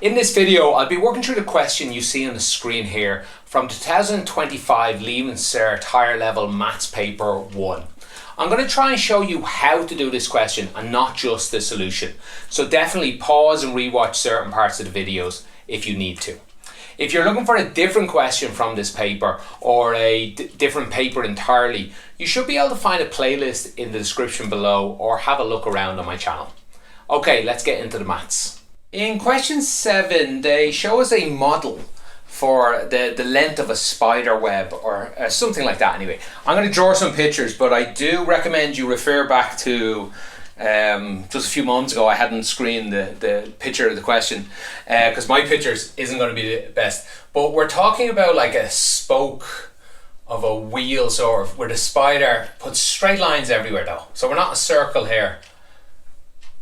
In this video, I'll be working through the question you see on the screen here from 2025 Leaving Cert Higher Level Maths Paper 1. I'm going to try and show you how to do this question and not just the solution. So definitely pause and rewatch certain parts of the videos if you need to. If you're looking for a different question from this paper or a different paper entirely, you should be able to find a playlist in the description below or have a look around on my channel. Okay, let's get into the maths. In question 7, they show us a model for the length of a spider web or something like that anyway. I'm going to draw some pictures, but I do recommend you refer back to just a few moments ago I hadn't screened the picture of the question because my pictures isn't going to be the best. But we're talking about like a spoke of a wheel sort of where the spider puts straight lines everywhere though. So we're not a circle here.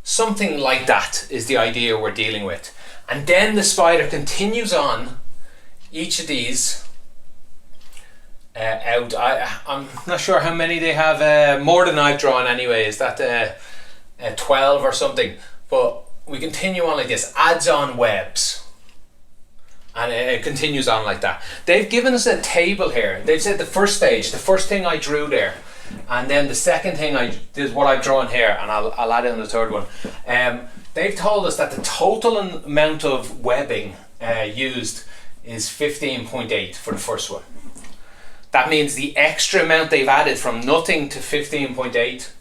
Something like that is the idea we're dealing with. And then the spider continues on each of these out. I'm not sure how many they have, more than I've drawn anyway. Is that 12 or something? But we continue on like this, adds on webs. And it continues on like that. They've given us a table here. They've said the first stage, the first thing I drew there, and then the second thing I did is what I've drawn here, and I'll add in the third one. They've told us that the total amount of webbing used is 15.8 for the first one. That means the extra amount they've added from nothing to 15.8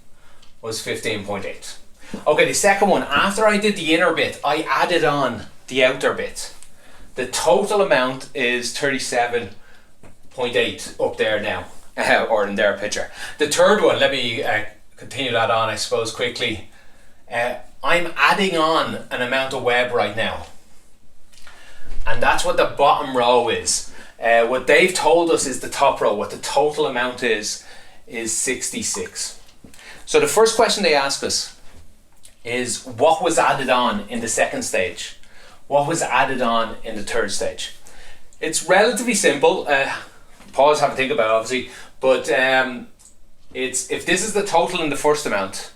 was 15.8. Okay, the second one, after I did the inner bit, I added on the outer bit. The total amount is 37.8 up there now. Or in their picture. The third one, let me continue that on, I suppose, quickly. I'm adding on an amount of web right now. And that's what the bottom row is. What they've told us is the top row. What the total amount is 66. So the first question they ask us is what was added on in the second stage? What was added on in the third stage? It's relatively simple. Pause, have a think about it, obviously, but it's if this is the total in the first amount,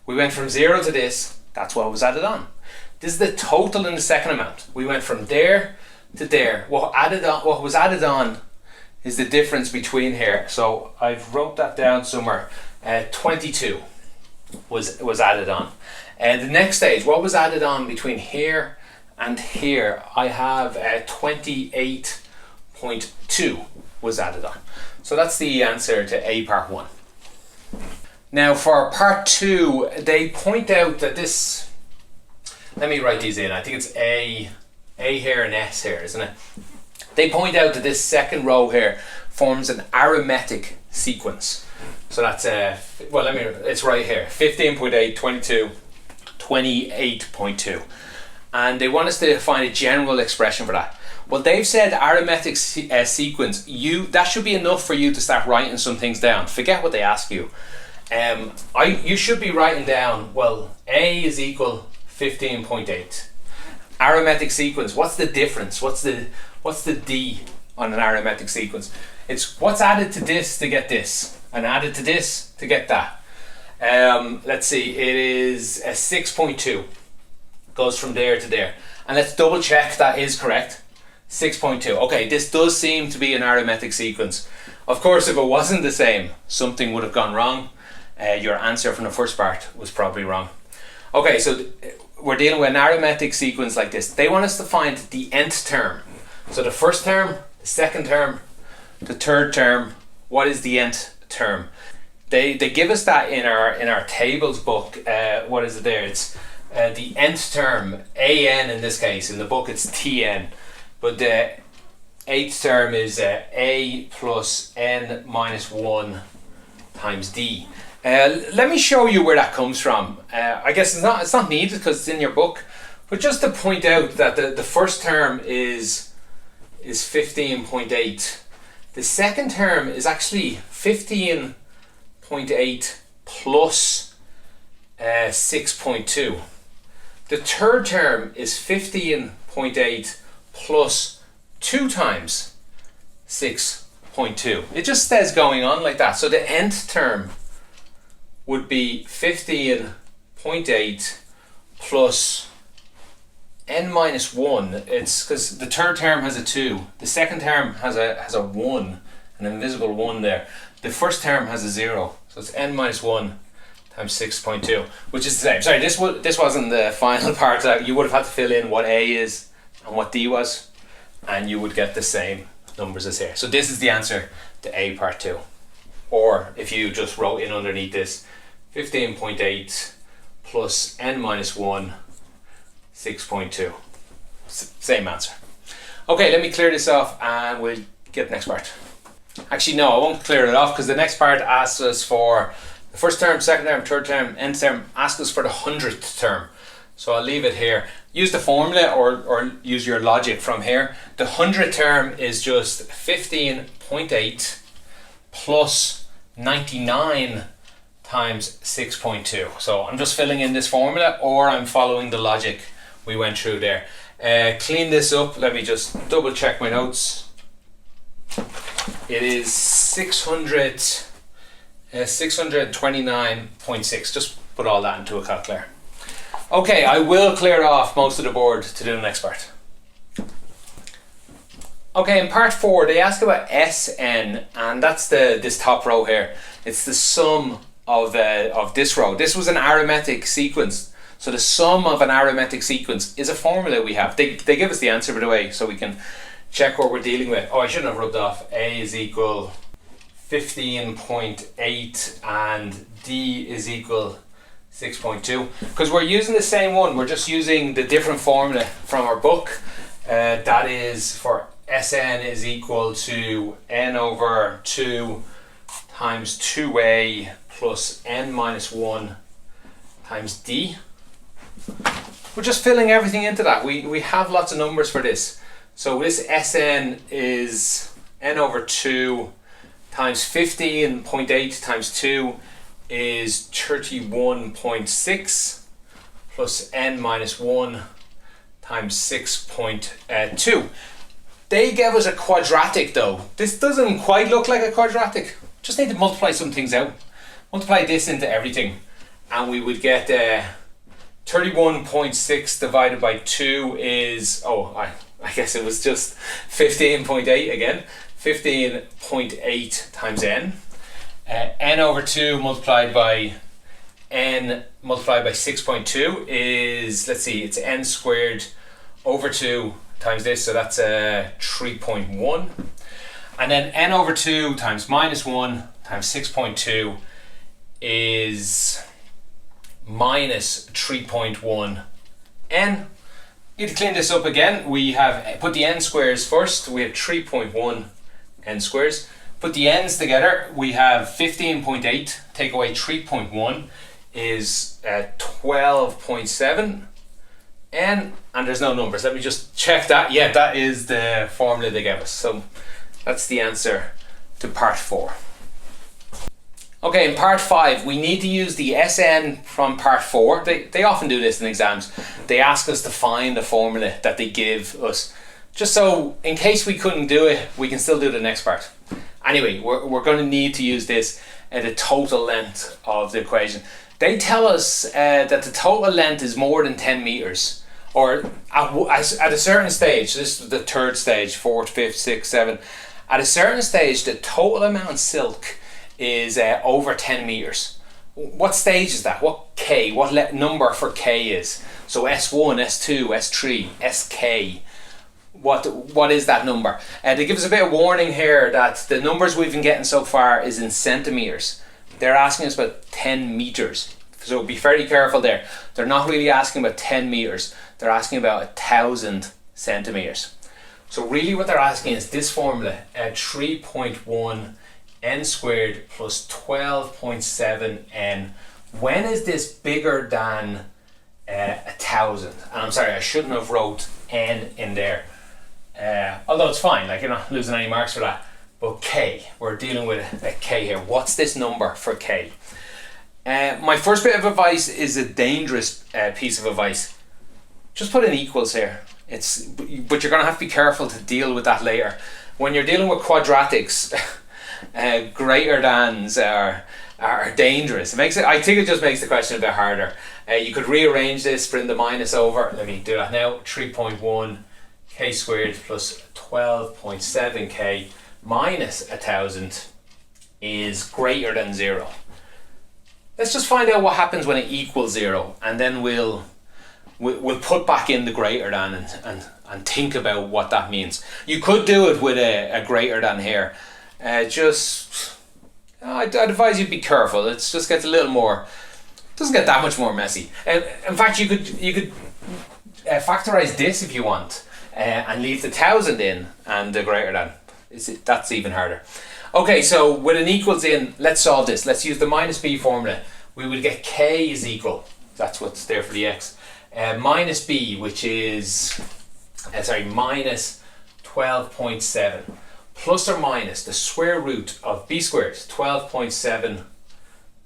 we went from 0 to this, that's what was added on. This is the total in the second amount, we went from there to there. What was added on is the difference between here. So I've wrote that down somewhere. 22 was added on. The next stage, what was added on between here and here? I have 28.2 was added on. So that's the answer to A part 1. Now for part 2, they point out that this, let me write these in, I think it's A here and S here, isn't it? They point out that this second row here forms an arithmetic sequence. So that's, it's right here, 15.8, 22, 28.2. And they want us to find a general expression for that. Well, they've said arithmetic sequence, that should be enough for you to start writing some things down. Forget what they ask you. You should be writing down, well, A is equal 15.8. Arithmetic sequence, what's the difference? What's the D on an arithmetic sequence? It's what's added to this to get this, and added to this to get that. Let's see, it is a 6.2. Goes from there to there. And let's double check that is correct. 6.2. Okay, this does seem to be an arithmetic sequence. Of course, if it wasn't the same, something would have gone wrong. Your answer from the first part was probably wrong. Okay, so we're dealing with an arithmetic sequence like this. They want us to find the nth term. So the first term, the second term, the third term. What is the nth term? They give us that in our tables book. What is it there? It's the nth term, AN in this case. In the book it's TN. But the 8th term is A plus N minus 1 times D. Let me show you where that comes from. I guess it's not needed because it's in your book. But just to point out that the first term is 15.8. The second term is actually 15.8 plus 6.2. The third term is 15.8 plus 2 times 6.2. It just says going on like that. So the nth term would be 15.8 plus n minus 1, it's because the third term has a 2, the second term has a 1, an invisible 1 there. The first term has a 0, so it's n minus 1 times 6.2, which is the same. Sorry, this wasn't the final part. You would have had to fill in what a is and what d was, and you would get the same numbers as here. So this is the answer to a part 2. Or if you just wrote in underneath this, 15.8 plus n minus 1, 6.2. Same answer. Okay, let me clear this off and we'll get the next part. Actually, no, I won't clear it off because the next part asks us for the first term, second term, third term, nth term, asks us for the 100th term. So I'll leave it here. Use the formula or use your logic from here. The 100th term is just 15.8 plus 99 times 6.2. So I'm just filling in this formula, or I'm following the logic we went through there. Clean this up. Let me just double check my notes. It is 629.6. Just put all that into a calculator. Okay, I will clear off most of the board to do the next part. Okay, in part 4 they ask about Sn, and that's this top row here. It's the sum of this row. This was an arithmetic sequence. So the sum of an arithmetic sequence is a formula we have. They give us the answer, by the way, so we can check what we're dealing with. Oh, I shouldn't have rubbed off. A is equal 15.8 and D is equal 6.2. Because we're using the same one, we're just using the different formula from our book. That is for Sn is equal to n over 2 times 2a plus n minus 1 times d. We're just filling everything into that. We have lots of numbers for this. So this Sn is n over 2 times 15.8 times 2 is 31.6 plus n minus 1 times 6.2. They gave us a quadratic though. This doesn't quite look like a quadratic. Just need to multiply some things out. Multiply this into everything and we would get 31.6 divided by 2 is, I guess it was just 15.8 again. 15.8 times n. N over 2 multiplied by n multiplied by 6.2 is, let's see, it's n squared over 2 times this, so that's 3.1. And then n over 2 times minus 1 times 6.2 is minus 3.1 n. You need to clean this up again. We have put the n squares first. We have 3.1 n squares. Put the n's together. We have 15.8. Take away 3.1 is 12.7 n, and there's no numbers. Let me just check that. Yeah, that is the formula they gave us. So that's the answer to part 4. Okay, in part 5, we need to use the Sn from part 4. They often do this in exams. They ask us to find the formula that they give us. Just so, in case we couldn't do it, we can still do the next part. Anyway, we're going to need to use this at the total length of the equation. They tell us that the total length is more than 10 meters. Or at a certain stage, this is the third stage, 4th, 5th, 6th, 7th. At a certain stage, the total amount of silk is over 10 meters. What stage is that? What K? What number for K is? So S1, S2, S3, SK. What is that number? They give us a bit of warning here that the numbers we've been getting so far is in centimeters. They're asking us about 10 meters. So be very careful there. They're not really asking about 10 meters. They're asking about 1,000 centimeters. So really what they're asking is this formula, 3.1 n squared plus 12.7 n. When is this bigger than 1,000? And I'm sorry, I shouldn't have wrote n in there. Although it's fine, like you're not losing any marks for that. But K, we're dealing with a K here. What's this number for K? My first bit of advice is a dangerous piece of advice. Just put in equals here. But you're going to have to be careful to deal with that later. When you're dealing with quadratics, greater thans are dangerous. I think it just makes the question a bit harder. You could rearrange this, bring the minus over. Let me do that now. 3.1 k squared plus 12.7 k minus 1000 is greater than 0. Let's just find out what happens when it equals 0, and then we'll put back in the greater than and think about what that means. You could do it with a greater than here. I'd advise you be careful. It just gets a little more, doesn't get that much more messy. In fact, you could factorize this if you want, and leave the 1000 in and the greater than. That's even harder. Okay, so with an equals in, let's solve this. Let's use the minus b formula. We will get k is equal, that's what's there for the x, minus b, which is, minus 12.7, plus or minus the square root of b squared, 12.7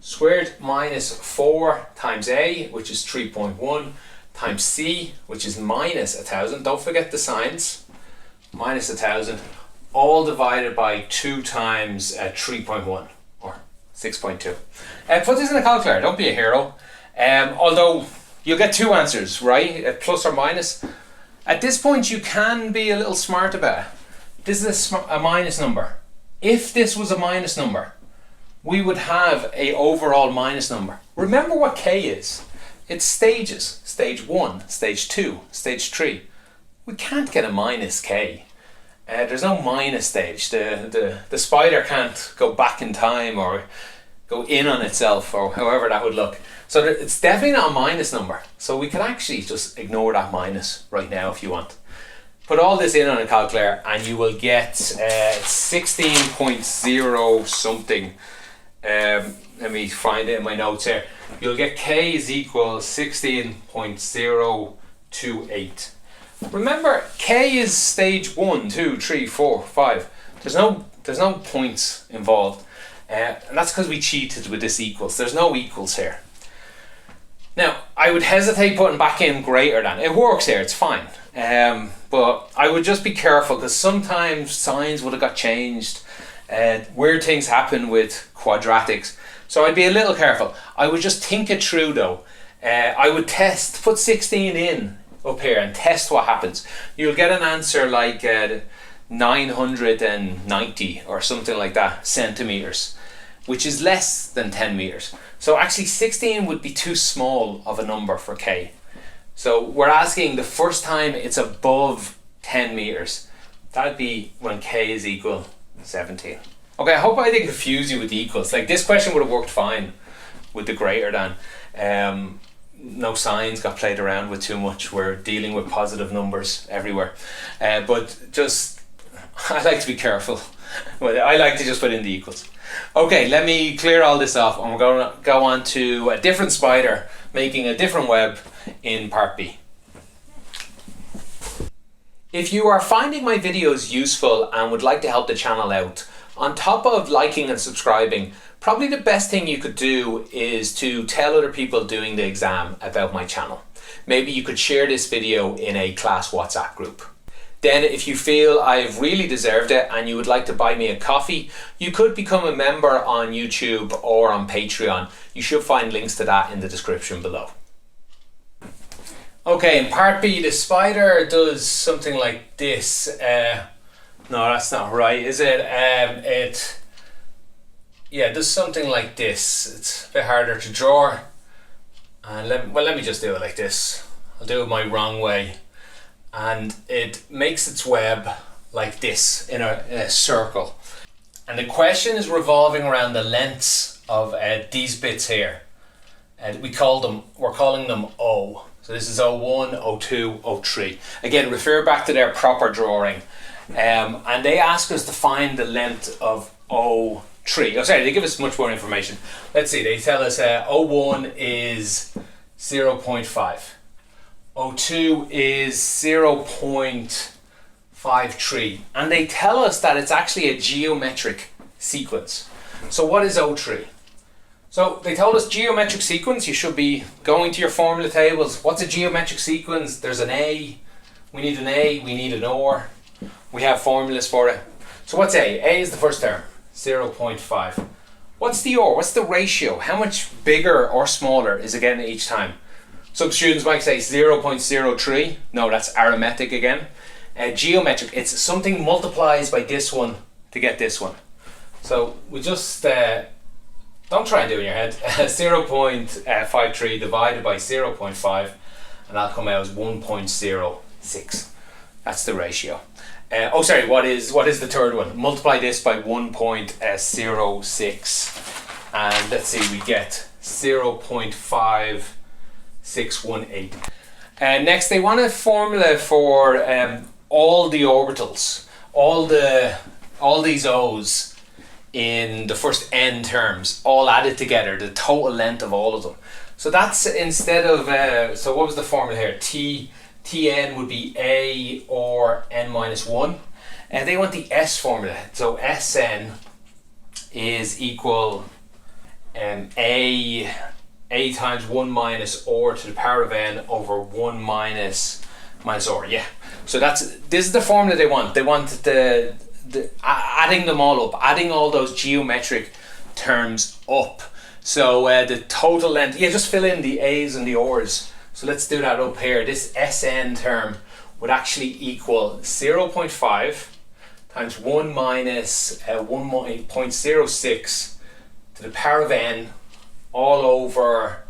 squared, minus 4 times a, which is 3.1, times c, which is minus 1000, don't forget the signs, minus 1000, all divided by 2 times 3.1, or 6.2. Put this in a calculator, don't be a hero. Although you'll get two answers, right? Plus or minus. At this point you can be a little smart about it. This is a minus number. If this was a minus number, we would have a overall minus number. Remember what k is. It's stages. Stage 1, stage 2, stage 3. We can't get a minus k. There's no minus stage. The spider can't go back in time or go in on itself, or however that would look. So it's definitely not a minus number. So we can actually just ignore that minus right now if you want. Put all this in on a calculator and you will get 16.0 something. Let me find it in my notes here. You'll get k is equal 16.028. Remember, k is stage 1, 2, 3, 4, 5. There's no points involved, and that's because we cheated with this equals. There's no equals here. Now, I would hesitate putting back in greater than. It works here, it's fine. But I would just be careful, because sometimes signs would have got changed. Weird things happen with quadratics. So I'd be a little careful. I would just think it through though. I would put 16 in up here and test what happens. You'll get an answer like 990 or something like that centimeters, which is less than 10 meters. So actually 16 would be too small of a number for k. So we're asking the first time it's above 10 meters. That'd be when k is equal 17. Okay, I hope I didn't confuse you with the equals. Like, this question would have worked fine with the greater than. No signs got played around with too much. We're dealing with positive numbers everywhere. But just, I like to be careful. I like to just put in the equals. Okay, let me clear all this off, and we're going to go on to a different spider making a different web in part B. If you are finding my videos useful and would like to help the channel out, on top of liking and subscribing, probably the best thing you could do is to tell other people doing the exam about my channel. Maybe you could share this video in a class WhatsApp group. Then if you feel I've really deserved it and you would like to buy me a coffee, you could become a member on YouTube or on Patreon. You should find links to that in the description below. Okay, in part B, the spider does something like this. No, that's not right, is it? It does something like this. It's a bit harder to draw. And let me just do it like this. I'll do it my wrong way. And it makes its web like this in a circle. And the question is revolving around the lengths of these bits here. We're calling them O. So this is O1, O2, O3. Again, refer back to their proper drawing. And they ask us to find the length of O3. Oh, sorry, they give us much more information. Let's see, they tell us O1 is 0.5. O2 is 0.53. And they tell us that it's actually a geometric sequence. So what is O3? So they told us geometric sequence. You should be going to your formula tables. What's a geometric sequence? There's an A. We need an A. We need an OR. We have formulas for it. So what's A? A is the first term, 0.5. What's the OR? What's the ratio? How much bigger or smaller is it getting each time? Some students might say 0.03. No, that's arithmetic again. Geometric, it's something multiplies by this one to get this one. So we just, don't try and do it in your head. 0.53 divided by 0.5, and that'll come out as 1.06. That's the ratio. What is the third one? Multiply this by 1.06, and let's see, we get 0.5618. Next, they want a formula for all the orbitals, all these O's in the first n terms, all added together, the total length of all of them. So that's instead of, so what was the formula here? Tn would be a or n minus 1. And they want the S formula. So Sn is equal a times 1 minus or to the power of n over 1 minus or. Yeah. So this is the formula they want. They want the adding them all up, adding all those geometric terms up. So the total length, just fill in the A's and the R's. So let's do that up here. This Sn term would actually equal 0.5 times 1 minus 1.06 to the power of n all over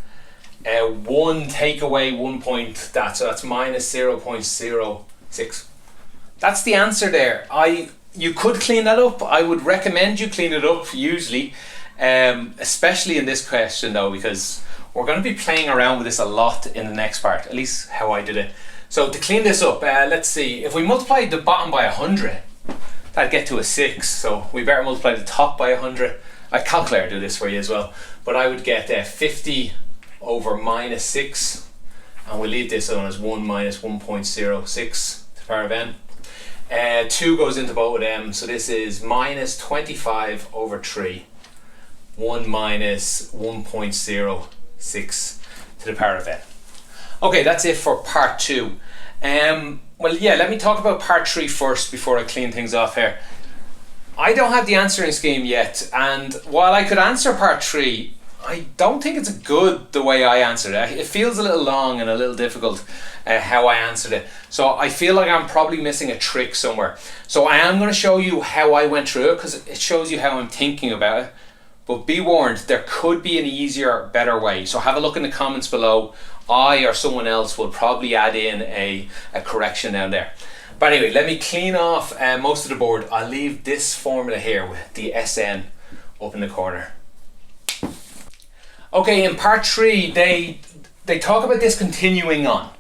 1 take away 1 point that, so that's minus 0.06. That's the answer there. You could clean that up. I would recommend you clean it up usually, especially in this question though, because we're going to be playing around with this a lot in the next part, at least how I did it. So to clean this up, let's see, if we multiply the bottom by 100, that'd get to a 6, so we better multiply the top by 100. I calculator do this for you as well, but I would get 50 over minus 6, and we'll leave this on as 1 minus 1.06 to the power of n. 2 goes into both of them, so this is minus 25 over 3, 1 minus 1.06 to the power of n. Okay, that's it for part 2. Let me talk about part 3 first before I clean things off here. I don't have the answering scheme yet, and while I could answer part 3, I don't think it's good the way I answered it. It feels a little long and a little difficult how I answered it. So I feel like I'm probably missing a trick somewhere. So I am going to show you how I went through it, because it shows you how I'm thinking about it. But be warned, there could be an easier, better way. So have a look in the comments below. I or someone else will probably add in a correction down there. But anyway, let me clean off most of the board. I'll leave this formula here with the Sn up in the corner. Okay, in part 3, they talk about this continuing on.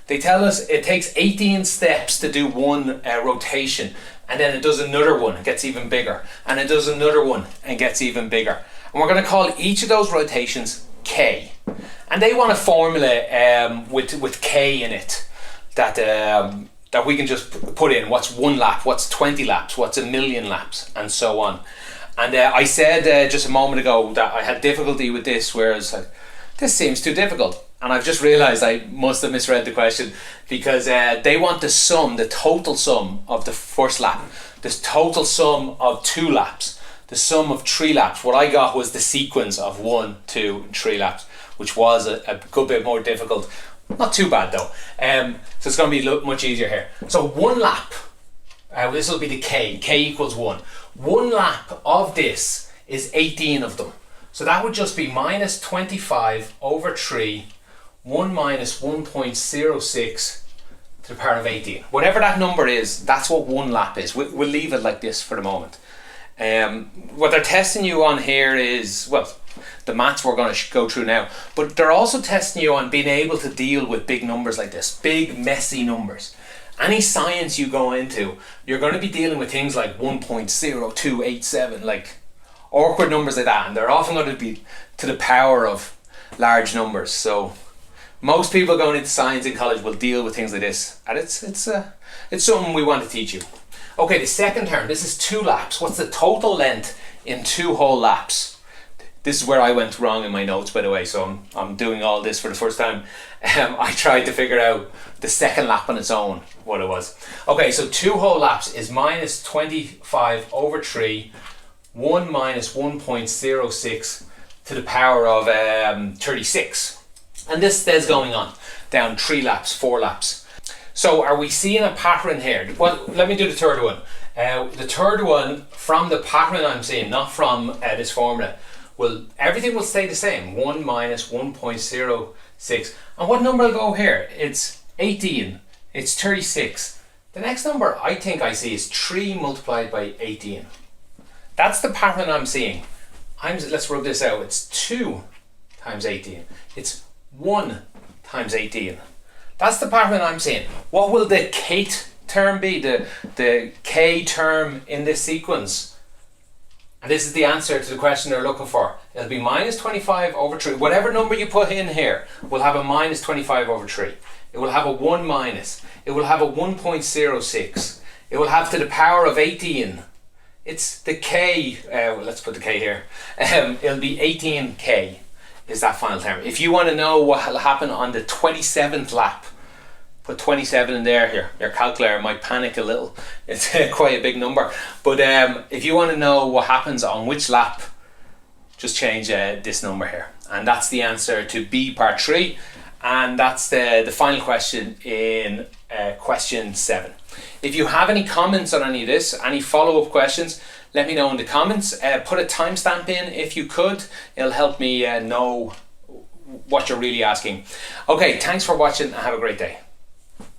They tell us it takes 18 steps to do one rotation, and then it does another one and gets even bigger, and it does another one and gets even bigger. And we're going to call each of those rotations K. And they want a formula with K in it that we can just put in. What's 1 lap, what's 20 laps, what's 1,000,000 laps, and so on. And I said just a moment ago that I had difficulty with this, whereas this seems too difficult. And I've just realised I must have misread the question, because they want the sum, the total sum of the first lap, the total sum of 2 laps, the sum of 3 laps. What I got was the sequence of 1, 2, and 3 laps, which was a good bit more difficult. Not too bad though. So it's going to be much easier here. So 1 lap, this will be the K equals 1. 1 lap of this is 18 of them. So that would just be minus 25 over 3, 1 minus 1.06 to the power of 18. Whatever that number is, that's what 1 lap is. We'll leave it like this for the moment. What they're testing you on here is, well, the maths we're going to go through now, but they're also testing you on being able to deal with big numbers like this, big messy numbers. Any science you go into, you're going to be dealing with things like 1.0287, like awkward numbers like that, and they're often going to be to the power of large numbers. So most people going into science in college will deal with things like this, and it's something we want to teach you. Okay, the second term, this is 2 laps. What's the total length in 2 whole laps? This is where I went wrong in my notes, by the way, so I'm doing all this for the first time. I tried to figure out the second lap on its own, what it was. Okay, so 2 whole laps is minus 25 over 3, 1 minus 1.06 to the power of 36. And this stays going on down 3 laps, 4 laps. So are we seeing a pattern here? Well, let me do the third one. The third one, from the pattern I'm seeing, not from this formula, everything will stay the same. 1 minus 1.06. And what number will go here? It's 18. It's 36. The next number I think I see is 3 multiplied by 18. That's the pattern I'm seeing. Let's rub this out. It's 2 times 18. It's 1 times 18. That's the pattern I'm seeing. What will the kth term be? The k term in this sequence? And this is the answer to the question they're looking for. It'll be minus 25 over 3. Whatever number you put in here will have a minus 25 over 3. It will have a 1 minus. It will have a 1.06. It will have to the power of 18. It's the k. Let's put the k here. It'll be 18k is that final term. If you want to know what will happen on the 27th lap, put 27 in there. Here, your calculator might panic a little. It's quite a big number. But if you want to know what happens on which lap, just change this number here. And that's the answer to B part 3. And that's the final question in question 7. If you have any comments on any of this, any follow-up questions, let me know in the comments. Put a timestamp in if you could. It'll help me know what you're really asking. Okay, thanks for watching and have a great day.